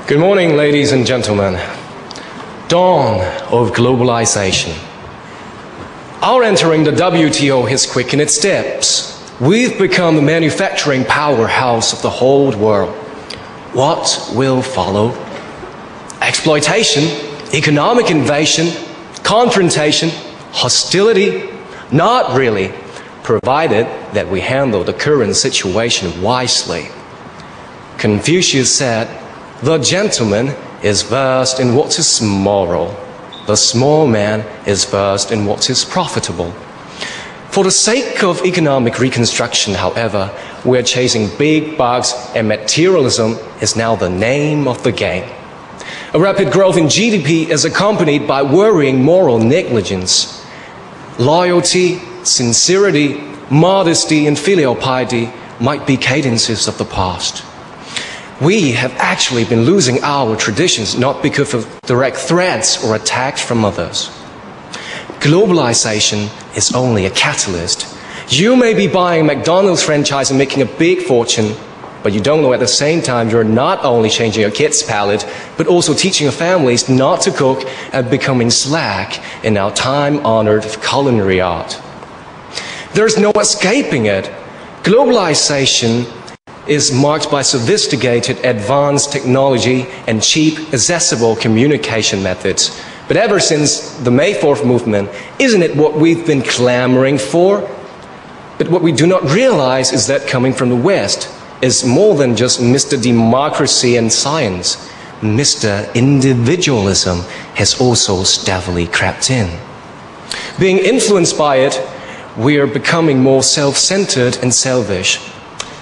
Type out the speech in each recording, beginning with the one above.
Good morning, ladies and gentlemen. Dawn of globalization. Our entering the WTO has quickened its steps. We've become the manufacturing powerhouse of the whole world. What will follow? Exploitation, economic invasion, confrontation, hostility? Not really, provided that we handle the current situation wisely. Confucius said, "The gentleman is versed in what is moral. The small man is versed in what is profitable." For the sake of economic reconstruction, however, we are chasing big bucks, and materialism is now the name of the game. A rapid growth in GDP is accompanied by worrying moral negligence. Loyalty, sincerity, modesty, and filial piety might be cadences of the past. We have actually been losing our traditions not because of direct threats or attacks from others. Globalization is only a catalyst. You may be buying a McDonald's franchise and making a big fortune, but you don't know at the same time you're not only changing your kids' palate, but also teaching your families not to cook and becoming slack in our time-honored culinary art. There's no escaping it. Globalization is marked by sophisticated, advanced technology and cheap, accessible communication methods. But ever since the May 4th movement, isn't it what we've been clamoring for? But what we do not realize is that coming from the West is more than just Mr. Democracy and Science. Mr. Individualism has also stealthily crept in. Being influenced by it, we are becoming more self-centered and selfish.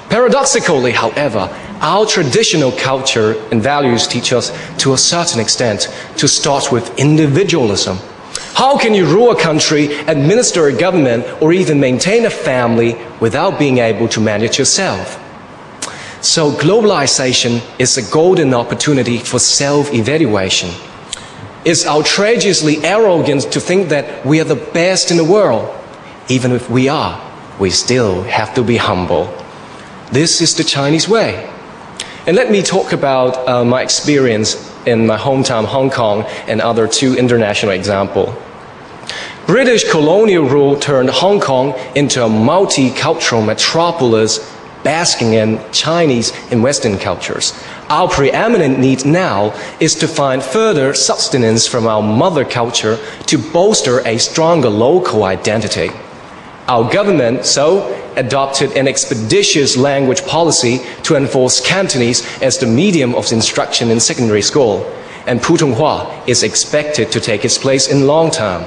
Paradoxically, however, our traditional culture and values teach us to a certain extent to start with individualism. How can you rule a country, administer a government, or even maintain a family without being able to manage yourself? So globalization is a golden opportunity for self-evaluation. It's outrageously arrogant to think that we are the best in the world. Even if we are, we still have to be humble. This is the Chinese way. And let me talk about my experience in my hometown, Hong Kong, and other two international examples. British colonial rule turned Hong Kong into a multicultural metropolis basking in Chinese and Western cultures. Our preeminent need now is to find further sustenance from our mother culture to bolster a stronger local identity. Our government, adopted an expeditious language policy to enforce Cantonese as the medium of instruction in secondary school, and Putonghua is expected to take its place in long term.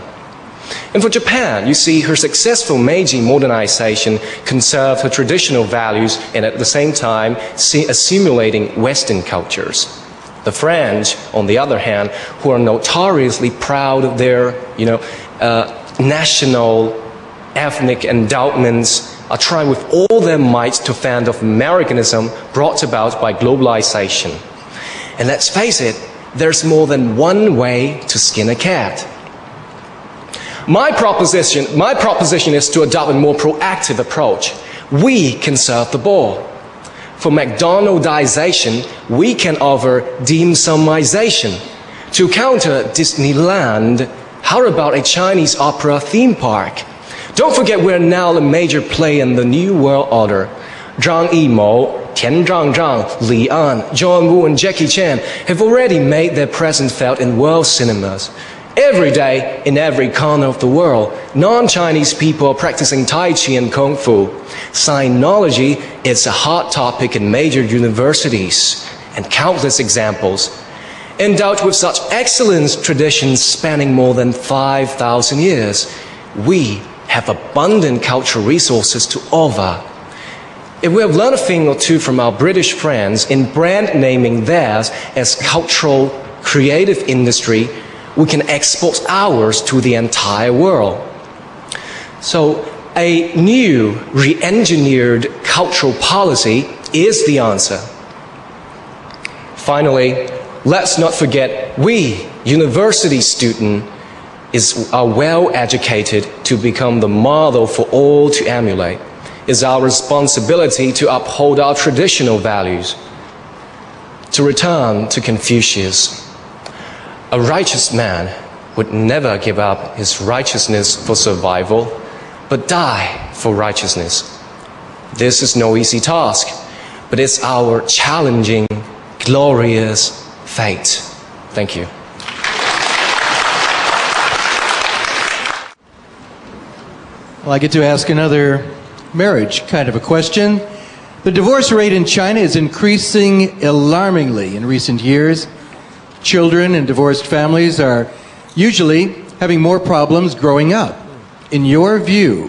And for Japan, you see her successful Meiji modernization conserved her traditional values and at the same time assimilating Western cultures. The French, on the other hand, who are notoriously proud of their, national ethnic endowments, are trying with all their might to fend off Americanism brought about by globalization. And let's face it, there's more than one way to skin a cat. My proposition is to adopt a more proactive approach. We can serve the ball. For McDonaldization, we can offer dim sumization. To counter Disneyland, how about a Chinese opera theme park? Don't forget we're now a major player in the New World Order. Zhang Yimou, Tian Zhangzhang, Li An, John Woo, and Jackie Chan have already made their presence felt in world cinemas. Every day, in every corner of the world, non-Chinese people are practicing Tai Chi and Kung Fu. Sinology is a hot topic in major universities, and countless examples. Endowed with such excellent traditions spanning more than 5,000 years, we have abundant cultural resources to offer. If we have learned a thing or two from our British friends in brand naming theirs as cultural creative industry, we can export ours to the entire world. So a new, re-engineered cultural policy is the answer. Finally, let's not forget we, university students, are well educated to become the model for all to emulate. It's our responsibility to uphold our traditional values. To return to Confucius, a righteous man would never give up his righteousness for survival, but die for righteousness. This is no easy task, but it's our challenging, glorious fate. Thank you. Well, I get to ask another marriage kind of a question. The divorce rate in China is increasing alarmingly in recent years. Children in divorced families are usually having more problems growing up. In your view,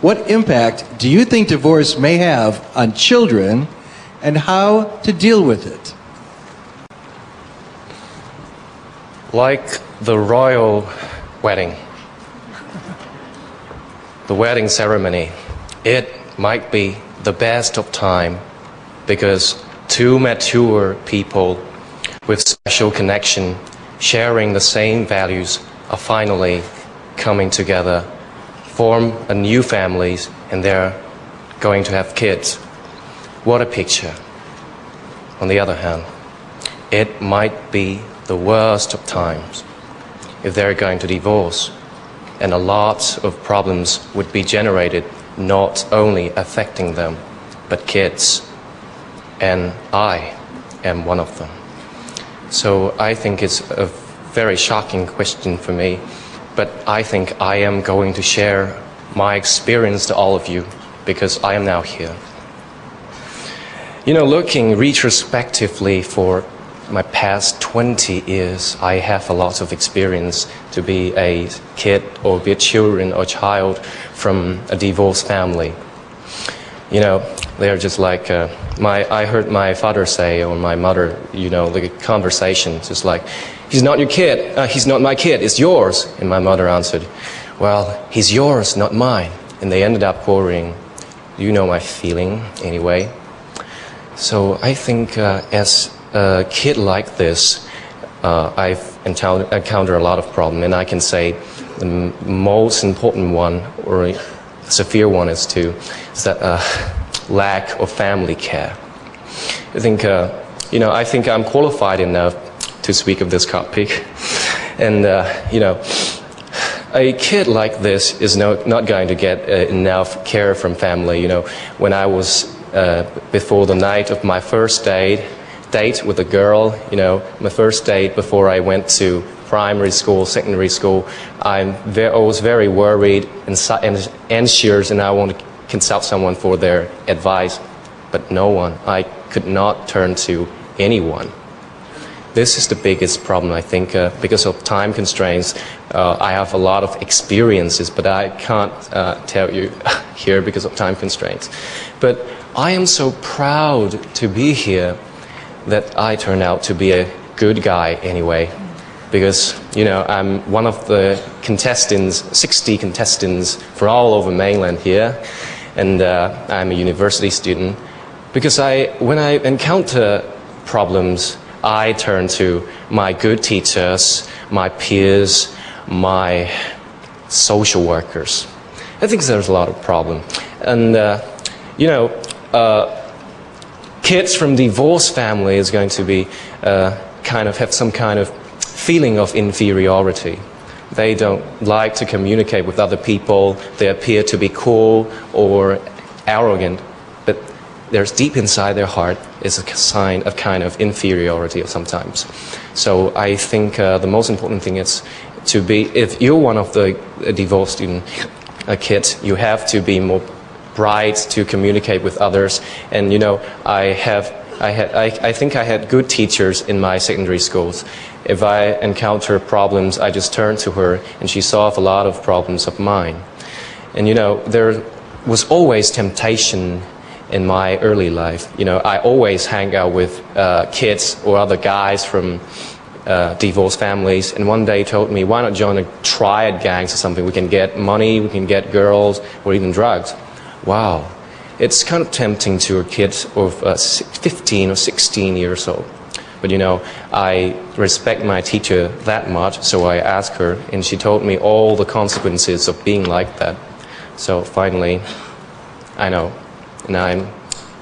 what impact do you think divorce may have on children and how to deal with it? Like the royal wedding, the wedding ceremony, it might be the best of time because two mature people with special connection, sharing the same values, are finally coming together, form a new family, and they're going to have kids. What a picture. On the other hand, it might be the worst of times if they're going to divorce, and a lot of problems would be generated, not only affecting them, but kids. And I am one of them. So I think it's a very shocking question for me, but I think I am going to share my experience to all of you because I am now here. You know, looking retrospectively for my past 20 years, I have a lot of experience to be a kid or be a children or child from a divorced family. You know, they're just like, I heard my father say, or my mother, you know, the conversation, just like, he's not your kid, he's not my kid, it's yours. And my mother answered, well, he's yours, not mine. And they ended up quarreling. You know my feeling, anyway. So I think as a kid like this, I've encountered a lot of problems, and I can say the most important one, or severe one, is that lack of family care. I think, you know, I think I'm qualified enough to speak of this topic, and you know, a kid like this is not going to get enough care from family. You know, when I was before the night of my first date with a girl, you know, my first date before I went to primary school, secondary school, I was very worried and anxious, and I wanted to consult someone for their advice, but no one. I could not turn to anyone. This is the biggest problem, I think, because of time constraints. I have a lot of experiences, but I can't tell you here because of time constraints. But I am so proud to be here that I turned out to be a good guy anyway, because, you know, I'm one of the contestants, 60 contestants for all over mainland here, and I'm a university student. Because when I encounter problems, I turn to my good teachers, my peers, my social workers. I think there's a lot of problem. And, you know, kids from divorced families is going to be have some kind of feeling of inferiority. They don't like to communicate with other people. They appear to be cool or arrogant, but there's deep inside their heart is a sign of kind of inferiority sometimes. So I think the most important thing is to be, if you're one of the divorced student kids, you have to be more bright to communicate with others. And you know, I think I had good teachers in my secondary schools. If I encounter problems, I just turned to her, and she solved a lot of problems of mine. And you know, there was always temptation in my early life. You know, I always hang out with kids or other guys from divorced families, and one day told me, why not join a triad gangs or something? We can get money, we can get girls, or even drugs. Wow, it's kind of tempting to a kid of 15 or 16 years old. But you know, I respect my teacher that much, so I asked her, and she told me all the consequences of being like that. So finally, I know, and I'm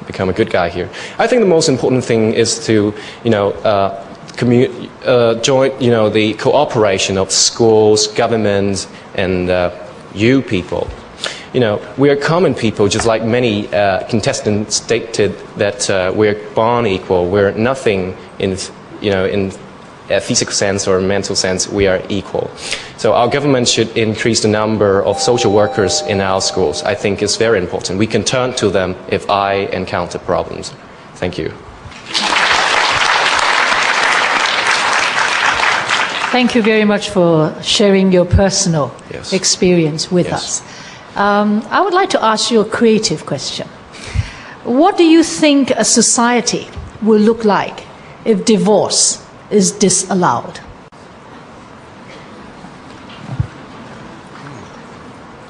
become a good guy here. I think the most important thing is to, join, the cooperation of schools, governments, and you people. We are common people, just like many contestants stated that we're born equal. We're nothing in a physical sense or mental sense. We are equal. So our government should increase the number of social workers in our schools. I think it's very important. We can turn to them if I encounter problems. Thank you. Thank you very much for sharing your personal experience with us. I would like to ask you a creative question. What do you think a society will look like if divorce is disallowed?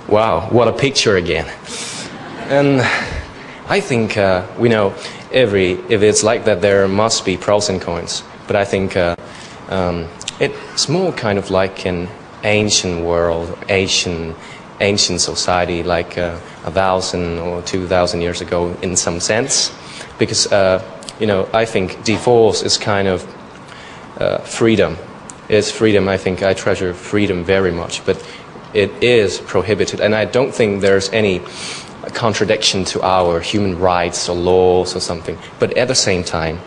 Wow, what a picture again. And I think, we know if it's like that, there must be pros and cons. But I think it's more kind of like an ancient world, ancient society, like 1,000 or 2,000 years ago in some sense. Because, I think divorce is kind of freedom. It's freedom. I think I treasure freedom very much. But it is prohibited. And I don't think there's any contradiction to our human rights or laws or something. But at the same time,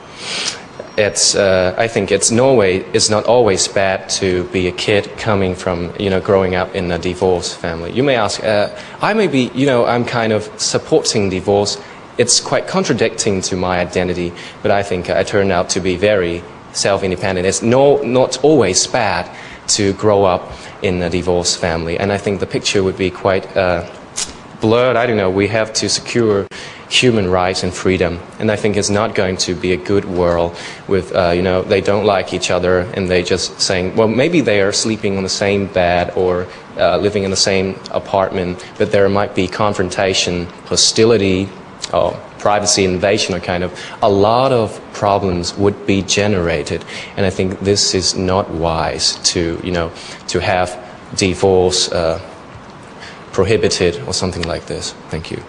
I think it's not always bad to be a kid coming from, growing up in a divorced family. You may ask, I may be, I'm kind of supporting divorce. It's quite contradicting to my identity, but I think I turned out to be very self-independent. It's not always bad to grow up in a divorced family, and I think the picture would be quite blurred. I don't know, we have to secure human rights and freedom, and I think it's not going to be a good world with, they don't like each other and they just saying, well, maybe they are sleeping on the same bed or living in the same apartment, but there might be confrontation, hostility, or privacy invasion, or kind of a lot of problems would be generated. And I think this is not wise to, to have divorce prohibited or something like this. Thank you.